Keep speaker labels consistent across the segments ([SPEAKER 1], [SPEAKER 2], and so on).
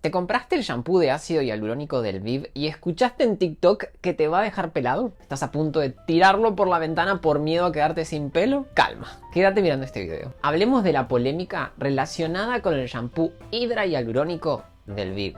[SPEAKER 1] ¿Te compraste el shampoo de ácido hialurónico del Viv y escuchaste en TikTok que te va a dejar pelado? ¿Estás a punto de tirarlo por la ventana por miedo a quedarte sin pelo? Calma, quédate mirando este video. Hablemos de la polémica relacionada con el shampoo Hydra Hialurónico del Viv.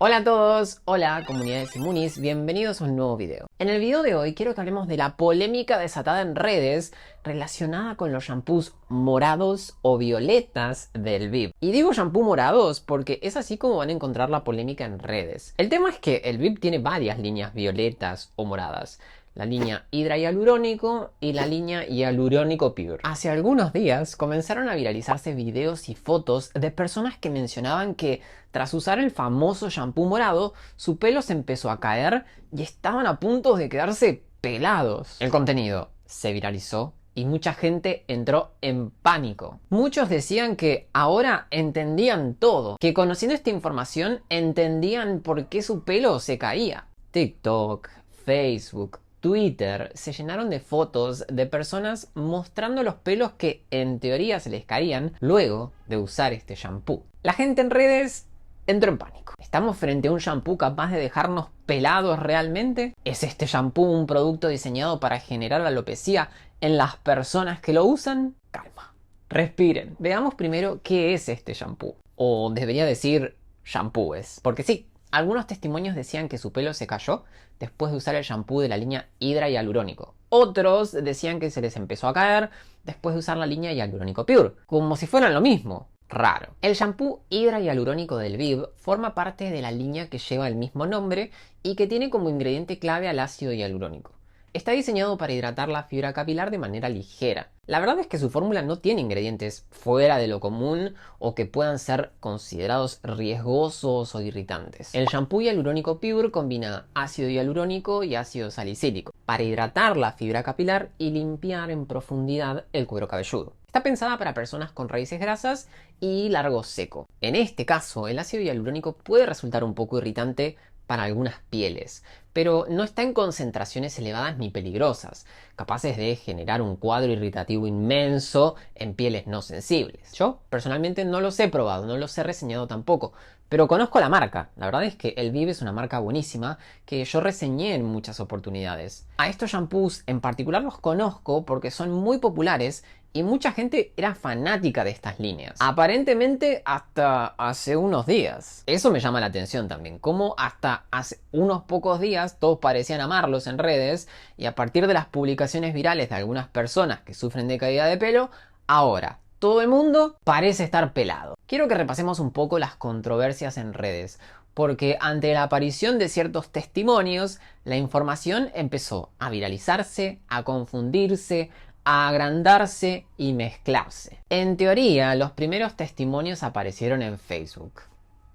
[SPEAKER 1] Hola a todos, hola comunidades Inmunis, bienvenidos a un nuevo video. En el video de hoy quiero que hablemos de la polémica desatada en redes relacionada con los shampoos morados o violetas del Viv. Y digo shampoo morados porque es así como van a encontrar la polémica en redes. El tema es que el Viv tiene varias líneas violetas o moradas. La línea Hydra Hialurónico y la línea Hialurónico Pure. Hace algunos días comenzaron a viralizarse videos y fotos de personas que mencionaban que tras usar el famoso shampoo morado, su pelo se empezó a caer y estaban a punto de quedarse pelados. El contenido se viralizó y mucha gente entró en pánico. Muchos decían que ahora entendían todo, que conociendo esta información entendían por qué su pelo se caía. TikTok, Facebook, Twitter se llenaron de fotos de personas mostrando los pelos que en teoría se les caían luego de usar este shampoo. La gente en redes entró en pánico. ¿Estamos frente a un shampoo capaz de dejarnos pelados realmente? ¿Es este shampoo un producto diseñado para generar alopecia en las personas que lo usan? Calma, respiren. Veamos primero qué es este shampoo. O debería decir shampoos, porque sí. Algunos testimonios decían que su pelo se cayó después de usar el shampoo de la línea Hydra Hialurónico. Otros decían que se les empezó a caer después de usar la línea Hialurónico Pure, como si fueran lo mismo. Raro. El shampoo Hydra Hialurónico del Viv forma parte de la línea que lleva el mismo nombre y que tiene como ingrediente clave al ácido hialurónico. Está diseñado para hidratar la fibra capilar de manera ligera. La verdad es que su fórmula no tiene ingredientes fuera de lo común o que puedan ser considerados riesgosos o irritantes. El shampoo hialurónico Pure combina ácido hialurónico y ácido salicílico para hidratar la fibra capilar y limpiar en profundidad el cuero cabelludo. Está pensada para personas con raíces grasas y largo seco. En este caso, el ácido hialurónico puede resultar un poco irritante para algunas pieles, pero no está en concentraciones elevadas ni peligrosas, capaces de generar un cuadro irritativo inmenso en pieles no sensibles. Yo personalmente no los he probado, no los he reseñado tampoco, pero conozco la marca. La verdad es que el Viv es una marca buenísima que yo reseñé en muchas oportunidades. A estos shampoos en particular los conozco porque son muy populares y mucha gente era fanática de estas líneas. Aparentemente hasta hace unos días. Eso me llama la atención también. Como hasta hace unos pocos días todos parecían amarlos en redes. Y a partir de las publicaciones virales de algunas personas que sufren de caída de pelo, ahora todo el mundo parece estar pelado. Quiero que repasemos un poco las controversias en redes. Porque ante la aparición de ciertos testimonios, la información empezó a viralizarse, a confundirse, a agrandarse y mezclarse. En teoría, los primeros testimonios aparecieron en Facebook.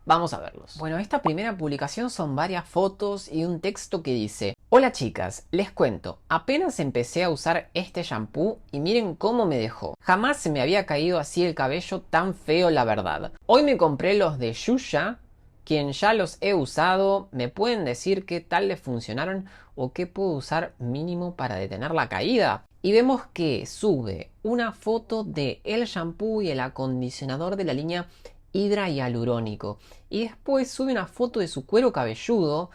[SPEAKER 1] Vamos a verlos. Bueno, esta primera publicación son varias fotos y un texto que dice: hola chicas, les cuento, apenas empecé a usar este shampoo y miren cómo me dejó. Jamás se me había caído así el cabello tan feo, la verdad. Hoy me compré los de Yuya, quien ya los he usado. ¿Me pueden decir qué tal les funcionaron o qué puedo usar mínimo para detener la caída? Y vemos que sube una foto de el shampoo y el acondicionador de la línea Hydra Hialurónico. Y después sube una foto de su cuero cabelludo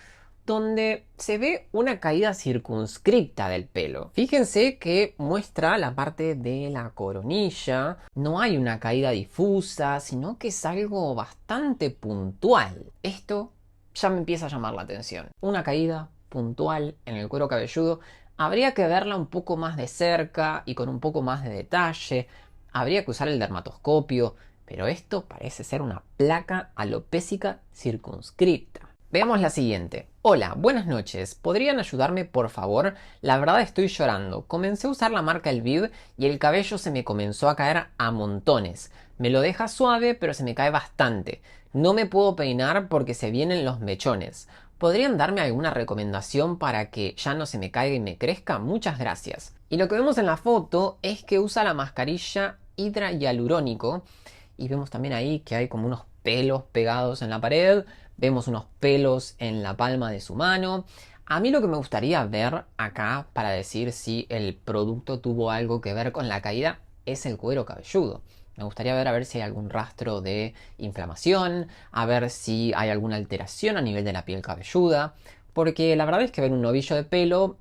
[SPEAKER 1] donde se ve una caída circunscripta del pelo. Fíjense que muestra la parte de la coronilla. No hay una caída difusa, sino que es algo bastante puntual. Esto ya me empieza a llamar la atención. Una caída puntual en el cuero cabelludo. Habría que verla un poco más de cerca y con un poco más de detalle. Habría que usar el dermatoscopio, pero esto parece ser una placa alopécica circunscripta. Veamos la siguiente. Hola, buenas noches. ¿Podrían ayudarme, por favor? La verdad estoy llorando. Comencé a usar la marca El Viv y el cabello se me comenzó a caer a montones. Me lo deja suave, pero se me cae bastante. No me puedo peinar porque se vienen los mechones. ¿Podrían darme alguna recomendación para que ya no se me caiga y me crezca? Muchas gracias. Y lo que vemos en la foto es que usa la mascarilla Hydra Hialurónico. Y vemos también ahí que hay como unos pelos pegados en la pared. Vemos unos pelos en la palma de su mano. A mí lo que me gustaría ver acá para decir si el producto tuvo algo que ver con la caída es el cuero cabelludo. Me gustaría ver a ver si hay algún rastro de inflamación, a ver si hay alguna alteración a nivel de la piel cabelluda, porque la verdad es que ver un novillo de pelo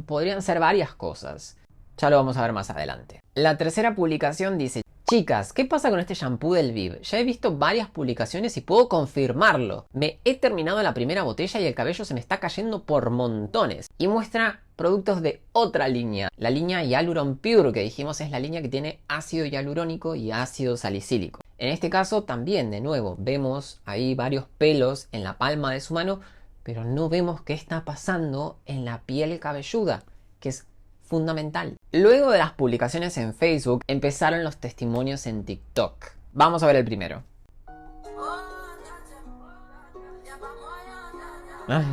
[SPEAKER 1] podrían ser varias cosas. Ya lo vamos a ver más adelante. La tercera publicación dice: chicas, ¿qué pasa con este shampoo del Viv? Ya he visto varias publicaciones y puedo confirmarlo. Me he terminado la primera botella y el cabello se me está cayendo por montones. Y muestra productos de otra línea, la línea Hyaluron Pure, que dijimos es la línea que tiene ácido hialurónico y ácido salicílico. En este caso también, de nuevo, vemos ahí varios pelos en la palma de su mano, pero no vemos qué está pasando en la piel cabelluda, que es fundamental. Luego de las publicaciones en Facebook, empezaron los testimonios en TikTok. Vamos a ver el primero. Ay.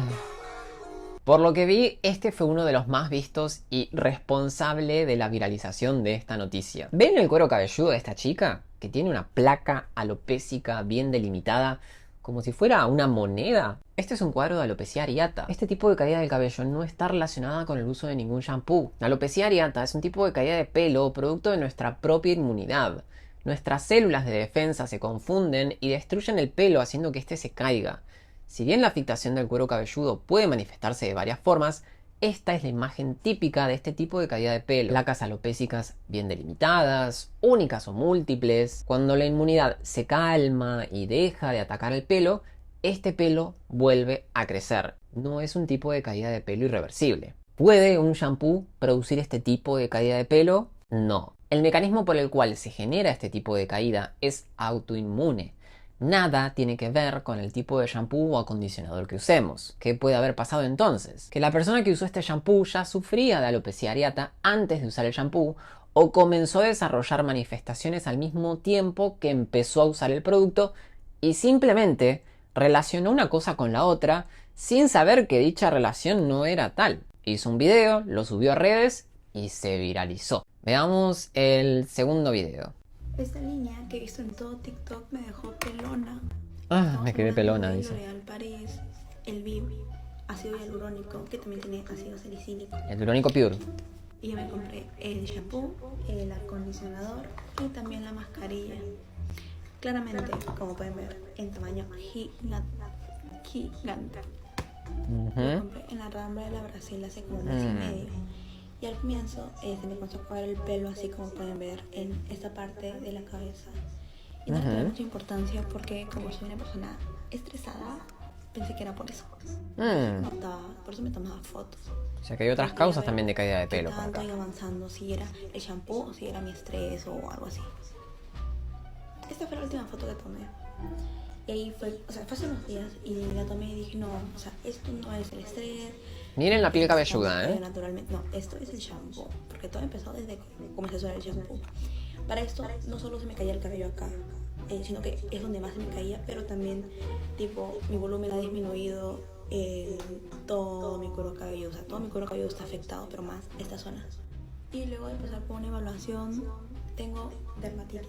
[SPEAKER 1] Por lo que vi, este fue uno de los más vistos y responsable de la viralización de esta noticia. ¿Ven el cuero cabelludo de esta chica? Que tiene una placa alopécica bien delimitada, como si fuera una moneda. Este es un cuadro de alopecia areata. Este tipo de caída del cabello no está relacionada con el uso de ningún shampoo. La alopecia areata es un tipo de caída de pelo producto de nuestra propia inmunidad. Nuestras células de defensa se confunden y destruyen el pelo haciendo que éste se caiga. Si bien la afectación del cuero cabelludo puede manifestarse de varias formas, esta es la imagen típica de este tipo de caída de pelo. Placas alopécicas bien delimitadas, únicas o múltiples. Cuando la inmunidad se calma y deja de atacar el pelo, este pelo vuelve a crecer. No es un tipo de caída de pelo irreversible. ¿Puede un shampoo producir este tipo de caída de pelo? No. El mecanismo por el cual se genera este tipo de caída es autoinmune. Nada tiene que ver con el tipo de shampoo o acondicionador que usemos. ¿Qué puede haber pasado entonces? Que la persona que usó este shampoo ya sufría de alopecia areata antes de usar el shampoo, o comenzó a desarrollar manifestaciones al mismo tiempo que empezó a usar el producto y simplemente relacionó una cosa con la otra sin saber que dicha relación no era tal. Hizo un video, lo subió a redes y se viralizó. Veamos el segundo video.
[SPEAKER 2] Esta línea que he visto en todo TikTok me dejó pelona.
[SPEAKER 1] Me quedé pelona, dice.
[SPEAKER 2] L'Oréal Paris, el Viv, ácido hialurónico, que también tiene ácido salicílico.
[SPEAKER 1] Hialurónico Pure.
[SPEAKER 2] Y yo me compré el shampoo, el acondicionador y también la mascarilla. Claramente, como pueden ver, en tamaño gigante. Lo compré en la Rambla de la Brasil hace como un mes y medio. Y al comienzo se me comenzó a caer el pelo, así como pueden ver en esta parte de la cabeza. Y no le doy mucha importancia porque como soy una persona estresada, pensé que era por eso. Por eso me tomaba fotos.
[SPEAKER 1] O sea que hay otras causas también de caída de pelo.
[SPEAKER 2] Tanto iba avanzando, si era el shampoo o si era mi estrés o algo así. Esta fue la última foto que tomé. Y ahí fue, fue hace unos días y la tomé y dije, no, esto no es el estrés.
[SPEAKER 1] Miren la piel cabelluda,
[SPEAKER 2] Naturalmente, no, esto es el shampoo, porque todo empezó desde que comencé a usar el shampoo. Para esto no solo se me caía el cabello acá, sino que es donde más se me caía, pero también tipo mi volumen ha disminuido, todo mi cuero cabelludo, todo mi cuero cabelludo está afectado, pero más esta zona. Y luego de pasar por una evaluación, tengo dermatitis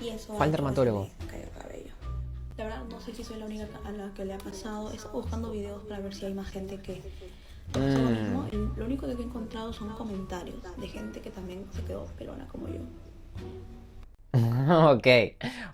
[SPEAKER 2] y eso.
[SPEAKER 1] ¿Cuál dermatólogo?
[SPEAKER 2] Me cayó el cabello. La verdad no sé si soy la única a la que le ha pasado. Estoy buscando videos para ver si hay más gente que hace lo mismo. Lo único que he encontrado son comentarios de gente que también se quedó pelona como yo.
[SPEAKER 1] Ok,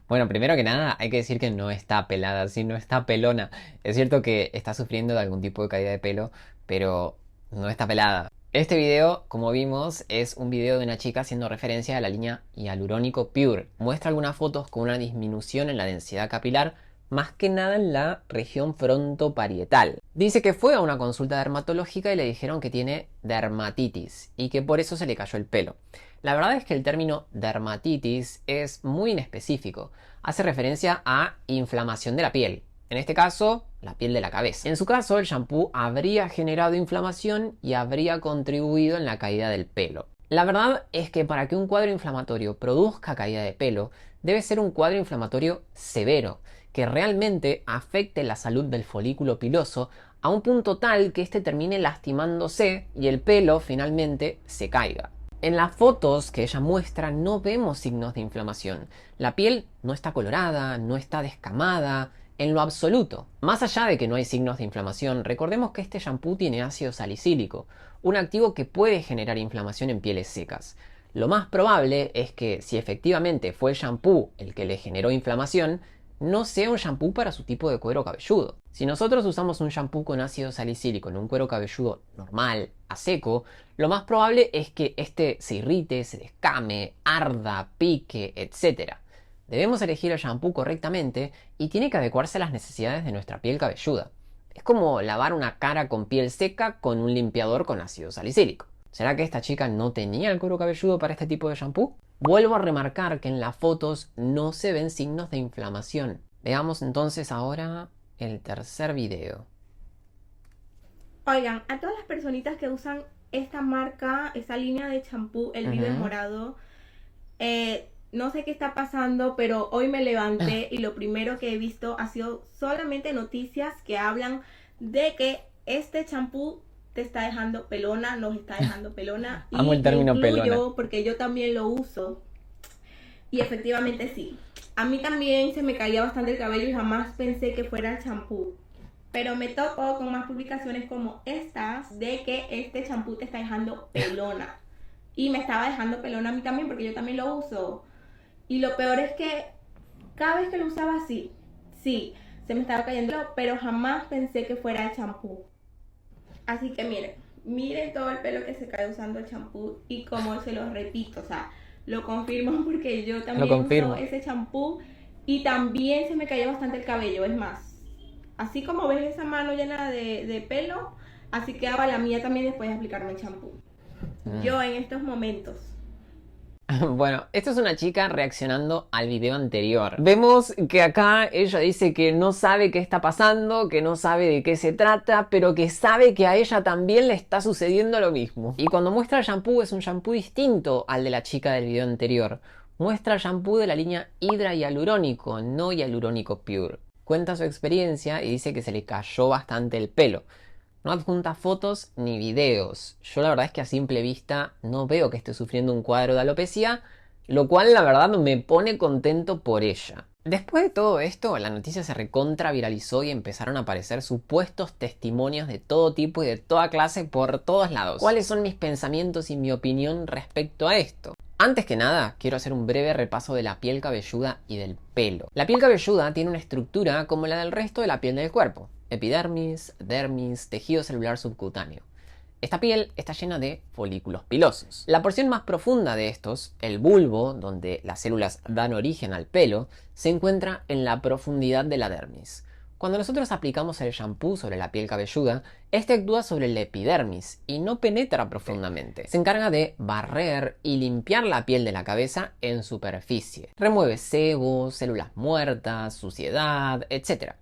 [SPEAKER 1] bueno, primero que nada hay que decir que no está pelada, sino está pelona. Es cierto que está sufriendo de algún tipo de caída de pelo, pero no está pelada. Este video, como vimos, es un video de una chica haciendo referencia a la línea Hyalurónico Pure. Muestra algunas fotos con una disminución en la densidad capilar, más que nada en la región frontoparietal. Dice que fue a una consulta dermatológica y le dijeron que tiene dermatitis y que por eso se le cayó el pelo. La verdad es que el término dermatitis es muy inespecífico. Hace referencia a inflamación de la piel. En este caso, la piel de la cabeza. En su caso, el shampoo habría generado inflamación y habría contribuido en la caída del pelo. La verdad es que para que un cuadro inflamatorio produzca caída de pelo, debe ser un cuadro inflamatorio severo, que realmente afecte la salud del folículo piloso a un punto tal que éste termine lastimándose y el pelo finalmente se caiga. En las fotos que ella muestra no vemos signos de inflamación. La piel no está colorada, no está descamada, en lo absoluto. Más allá de que no hay signos de inflamación, recordemos que este shampoo tiene ácido salicílico, un activo que puede generar inflamación en pieles secas. Lo más probable es que si efectivamente fue el shampoo el que le generó inflamación, no sea un shampoo para su tipo de cuero cabelludo. Si nosotros usamos un shampoo con ácido salicílico en un cuero cabelludo normal, a seco, lo más probable es que este se irrite, se descame, arda, pique, etc. Debemos elegir el shampoo correctamente y tiene que adecuarse a las necesidades de nuestra piel cabelluda. Es como lavar una cara con piel seca con un limpiador con ácido salicílico. ¿Será que esta chica no tenía el cuero cabelludo para este tipo de shampoo? Vuelvo a remarcar que en las fotos no se ven signos de inflamación. Veamos entonces ahora el tercer video.
[SPEAKER 3] Oigan, a todas las personitas que usan esta marca, esta línea de champú, el Vive Morado, no sé qué está pasando, pero hoy me levanté y lo primero que he visto ha sido solamente noticias que hablan de que este champú te está dejando pelona, nos está dejando pelona.
[SPEAKER 1] Amo el término pelona.
[SPEAKER 3] Porque yo también lo uso. Y efectivamente sí. A mí también se me caía bastante el cabello y jamás pensé que fuera el champú. Pero me tocó con más publicaciones como estas de que este champú te está dejando pelona. Y me estaba dejando pelona a mí también porque yo también lo uso. Y lo peor es que cada vez que lo usaba así, sí, se me estaba cayendo, pero jamás pensé que fuera el champú. Así que miren todo el pelo que se cae usando el champú y como se lo repito, o sea, lo confirmo porque yo también uso ese champú y también se me caía bastante el cabello, es más. Así como ves esa mano llena de pelo, así quedaba la mía también después de aplicarme el champú. Yo en estos momentos.
[SPEAKER 1] Bueno, esto es una chica reaccionando al video anterior. Vemos que acá ella dice que no sabe qué está pasando, que no sabe de qué se trata, pero que sabe que a ella también le está sucediendo lo mismo. Y cuando muestra el shampoo es un shampoo distinto al de la chica del video anterior. Muestra el shampoo de la línea Hydra Hialurónico, no Hialurónico Pure. Cuenta su experiencia y dice que se le cayó bastante el pelo. No adjunta fotos ni videos. Yo la verdad es que a simple vista no veo que esté sufriendo un cuadro de alopecia, lo cual la verdad me pone contento por ella. Después de todo esto, la noticia se recontra viralizó y empezaron a aparecer supuestos testimonios de todo tipo y de toda clase por todos lados. ¿Cuáles son mis pensamientos y mi opinión respecto a esto? Antes que nada, quiero hacer un breve repaso de la piel cabelluda y del pelo. La piel cabelluda tiene una estructura como la del resto de la piel del cuerpo. Epidermis, dermis, tejido celular subcutáneo. Esta piel está llena de folículos pilosos. La porción más profunda de estos, el bulbo, donde las células dan origen al pelo, se encuentra en la profundidad de la dermis. Cuando nosotros aplicamos el shampoo sobre la piel cabelluda, este actúa sobre el epidermis y no penetra profundamente. Se encarga de barrer y limpiar la piel de la cabeza en superficie. Remueve sebo, células muertas, suciedad, etc.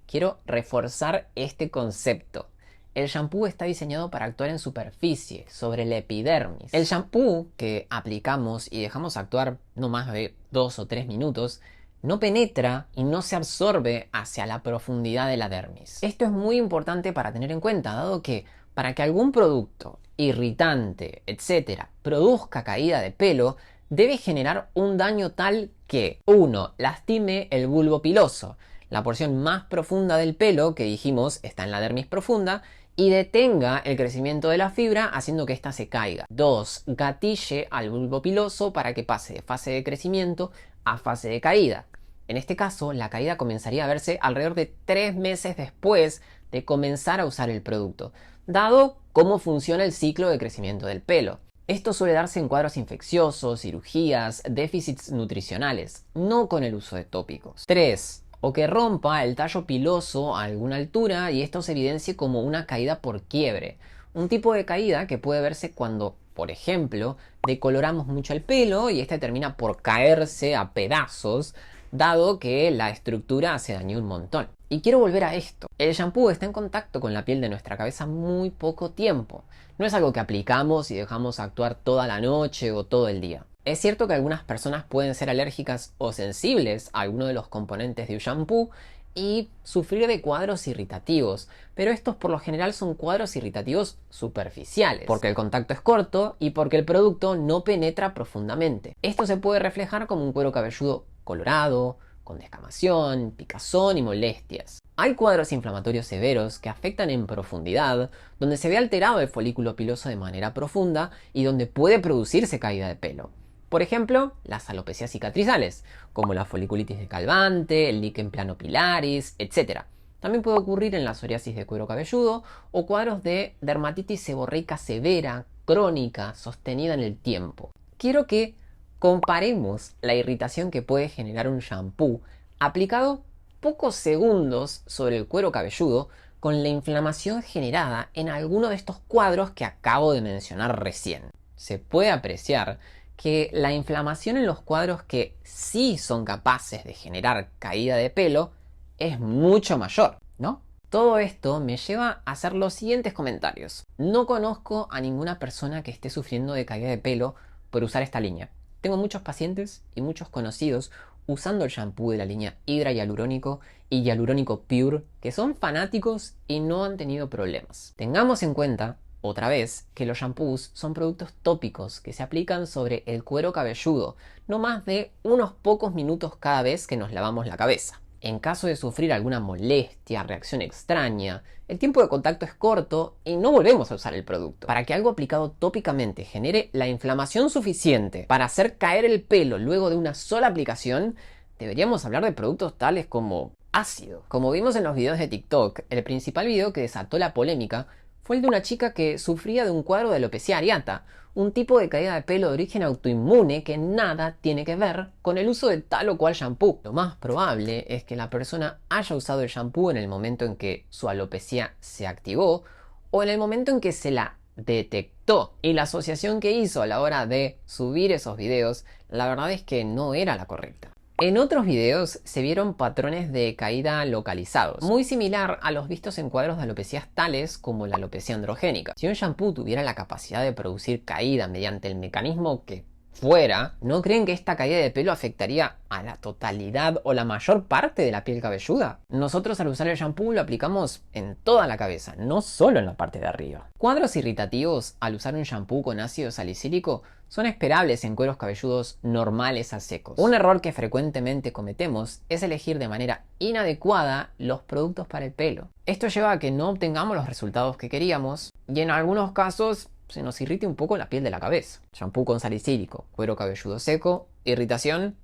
[SPEAKER 1] Quiero reforzar este concepto. El shampoo está diseñado para actuar en superficie, sobre el epidermis. El shampoo que aplicamos y dejamos actuar no más de 2 o 3 minutos, no penetra y no se absorbe hacia la profundidad de la dermis. Esto es muy importante para tener en cuenta, dado que para que algún producto, irritante, etc., produzca caída de pelo, debe generar un daño tal que 1. Lastime el bulbo piloso, la porción más profunda del pelo que dijimos está en la dermis profunda, y detenga el crecimiento de la fibra haciendo que ésta se caiga. 2. Gatille al bulbo piloso para que pase de fase de crecimiento a fase de caída. En este caso, la caída comenzaría a verse alrededor de 3 meses después de comenzar a usar el producto, dado cómo funciona el ciclo de crecimiento del pelo. Esto suele darse en cuadros infecciosos, cirugías, déficits nutricionales, no con el uso de tópicos. 3. O que rompa el tallo piloso a alguna altura y esto se evidencie como una caída por quiebre. Un tipo de caída que puede verse cuando, por ejemplo, decoloramos mucho el pelo y este termina por caerse a pedazos, dado que la estructura se dañó un montón. Y quiero volver a esto. El shampoo está en contacto con la piel de nuestra cabeza muy poco tiempo. No es algo que aplicamos y dejamos actuar toda la noche o todo el día. Es cierto que algunas personas pueden ser alérgicas o sensibles a alguno de los componentes de un shampoo y sufrir de cuadros irritativos, pero estos por lo general son cuadros irritativos superficiales, porque el contacto es corto y porque el producto no penetra profundamente. Esto se puede reflejar como un cuero cabelludo colorado, con descamación, picazón y molestias. Hay cuadros inflamatorios severos que afectan en profundidad, donde se ve alterado el folículo piloso de manera profunda y donde puede producirse caída de pelo. Por ejemplo, las alopecias cicatrizales, como la foliculitis de Calvante, el líquen planopilaris, etc. También puede ocurrir en la psoriasis de cuero cabelludo o cuadros de dermatitis seborreica severa, crónica, sostenida en el tiempo. Quiero que comparemos la irritación que puede generar un shampoo aplicado pocos segundos sobre el cuero cabelludo con la inflamación generada en alguno de estos cuadros que acabo de mencionar recién. Se puede apreciar que la inflamación en los cuadros que sí son capaces de generar caída de pelo es mucho mayor, ¿no? Todo esto me lleva a hacer los siguientes comentarios. No conozco a ninguna persona que esté sufriendo de caída de pelo por usar esta línea. Tengo muchos pacientes y muchos conocidos usando el shampoo de la línea Hydra Hialurónico y Hialurónico Pure que son fanáticos y no han tenido problemas. Tengamos en cuenta, otra vez, que los shampoos son productos tópicos que se aplican sobre el cuero cabelludo, no más de unos pocos minutos cada vez que nos lavamos la cabeza. En caso de sufrir alguna molestia, reacción extraña, el tiempo de contacto es corto y no volvemos a usar el producto. Para que algo aplicado tópicamente genere la inflamación suficiente para hacer caer el pelo luego de una sola aplicación, deberíamos hablar de productos tales como ácido. Como vimos en los videos de TikTok, el principal video que desató la polémica fue el de una chica que sufría de un cuadro de alopecia areata, un tipo de caída de pelo de origen autoinmune que nada tiene que ver con el uso de tal o cual shampoo. Lo más probable es que la persona haya usado el shampoo en el momento en que su alopecia se activó o en el momento en que se la detectó. Y la asociación que hizo a la hora de subir esos videos, la verdad es que no era la correcta. En otros videos se vieron patrones de caída localizados, muy similar a los vistos en cuadros de alopecias tales como la alopecia androgénica. Si un shampoo tuviera la capacidad de producir caída mediante el mecanismo que fuera, ¿no creen que esta caída de pelo afectaría a la totalidad o la mayor parte de la piel cabelluda? Nosotros al usar el shampoo lo aplicamos en toda la cabeza, no solo en la parte de arriba. Cuadros irritativos al usar un shampoo con ácido salicílico son esperables en cueros cabelludos normales a secos. Un error que frecuentemente cometemos es elegir de manera inadecuada los productos para el pelo. Esto lleva a que no obtengamos los resultados que queríamos y en algunos casos se nos irrite un poco la piel de la cabeza. Shampoo con salicílico, cuero cabelludo seco, irritación,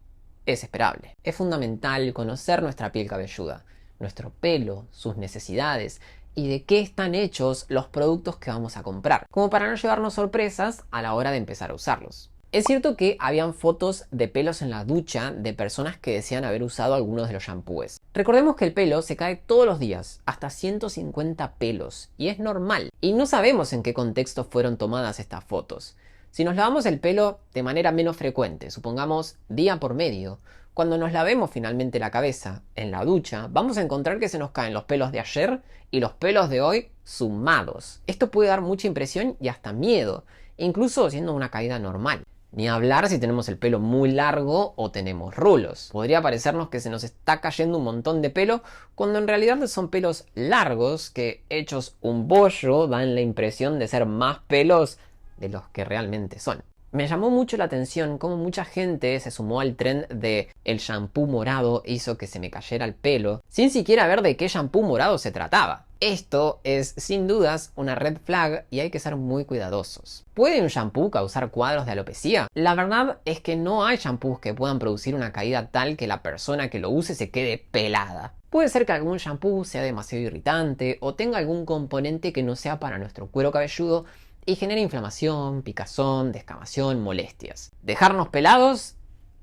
[SPEAKER 1] es esperable. Es fundamental conocer nuestra piel cabelluda, nuestro pelo, sus necesidades y de qué están hechos los productos que vamos a comprar, como para no llevarnos sorpresas a la hora de empezar a usarlos. Es cierto que habían fotos de pelos en la ducha de personas que decían haber usado algunos de los shampoos. Recordemos que el pelo se cae todos los días, hasta 150 pelos, y es normal. Y no sabemos en qué contexto fueron tomadas estas fotos. Si nos lavamos el pelo de manera menos frecuente, supongamos día por medio, cuando nos lavemos finalmente la cabeza en la ducha, vamos a encontrar que se nos caen los pelos de ayer y los pelos de hoy sumados. Esto puede dar mucha impresión y hasta miedo, incluso siendo una caída normal. Ni hablar si tenemos el pelo muy largo o tenemos rulos. Podría parecernos que se nos está cayendo un montón de pelo, cuando en realidad son pelos largos que, hechos un bollo, dan la impresión de ser más pelos de los que realmente son. Me llamó mucho la atención cómo mucha gente se sumó al trend de el shampoo morado hizo que se me cayera el pelo, sin siquiera ver de qué shampoo morado se trataba. Esto es sin dudas una red flag y hay que ser muy cuidadosos. ¿Puede un shampoo causar cuadros de alopecia? La verdad es que no hay shampoos que puedan producir una caída tal que la persona que lo use se quede pelada. Puede ser que algún shampoo sea demasiado irritante o tenga algún componente que no sea para nuestro cuero cabelludo y genera inflamación, picazón, descamación, molestias. ¿Dejarnos pelados?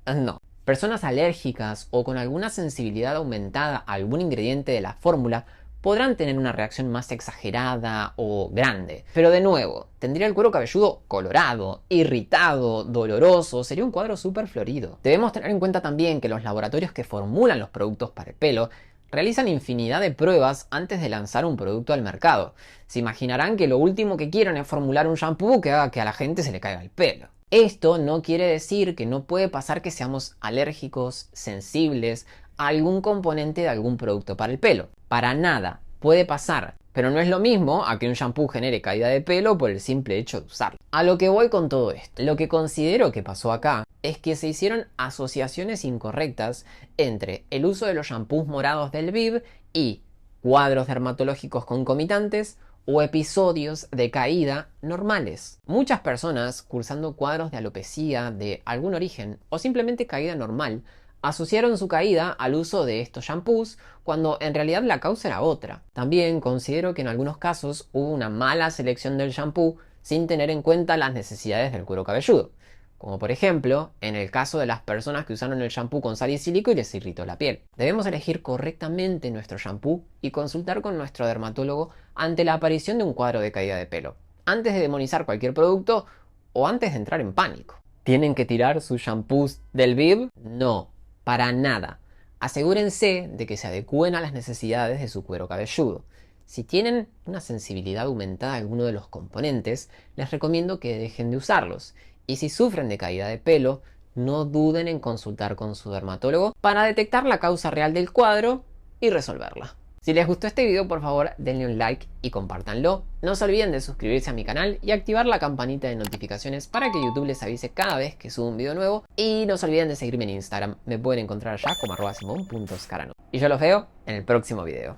[SPEAKER 1] No. Personas alérgicas o con alguna sensibilidad aumentada a algún ingrediente de la fórmula podrán tener una reacción más exagerada o grande. Pero de nuevo, tendría el cuero cabelludo colorado, irritado, doloroso, sería un cuadro súper florido. Debemos tener en cuenta también que los laboratorios que formulan los productos para el pelo realizan infinidad de pruebas antes de lanzar un producto al mercado. Se imaginarán que lo último que quieren es formular un shampoo que haga que a la gente se le caiga el pelo. Esto no quiere decir que no puede pasar que seamos alérgicos, sensibles a algún componente de algún producto para el pelo. Para nada. Puede pasar, pero no es lo mismo a que un shampoo genere caída de pelo por el simple hecho de usarlo. A lo que voy con todo esto, lo que considero que pasó acá es que se hicieron asociaciones incorrectas entre el uso de los shampoos morados del Viv y cuadros dermatológicos concomitantes o episodios de caída normales. Muchas personas cursando cuadros de alopecia de algún origen o simplemente caída normal asociaron su caída al uso de estos shampoos cuando en realidad la causa era otra. También considero que en algunos casos hubo una mala selección del shampoo sin tener en cuenta las necesidades del cuero cabelludo. Como por ejemplo, en el caso de las personas que usaron el shampoo con salicílico y les irritó la piel. Debemos elegir correctamente nuestro shampoo y consultar con nuestro dermatólogo ante la aparición de un cuadro de caída de pelo, antes de demonizar cualquier producto o antes de entrar en pánico. ¿Tienen que tirar sus shampoos del Viv? No, para nada. Asegúrense de que se adecúen a las necesidades de su cuero cabelludo. Si tienen una sensibilidad aumentada a alguno de los componentes, les recomiendo que dejen de usarlos. Y si sufren de caída de pelo, no duden en consultar con su dermatólogo para detectar la causa real del cuadro y resolverla. Si les gustó este video, por favor denle un like y compártanlo. No se olviden de suscribirse a mi canal y activar la campanita de notificaciones para que YouTube les avise cada vez que subo un video nuevo. Y no se olviden de seguirme en Instagram, me pueden encontrar allá como @simon.scarano. Y yo los veo en el próximo video.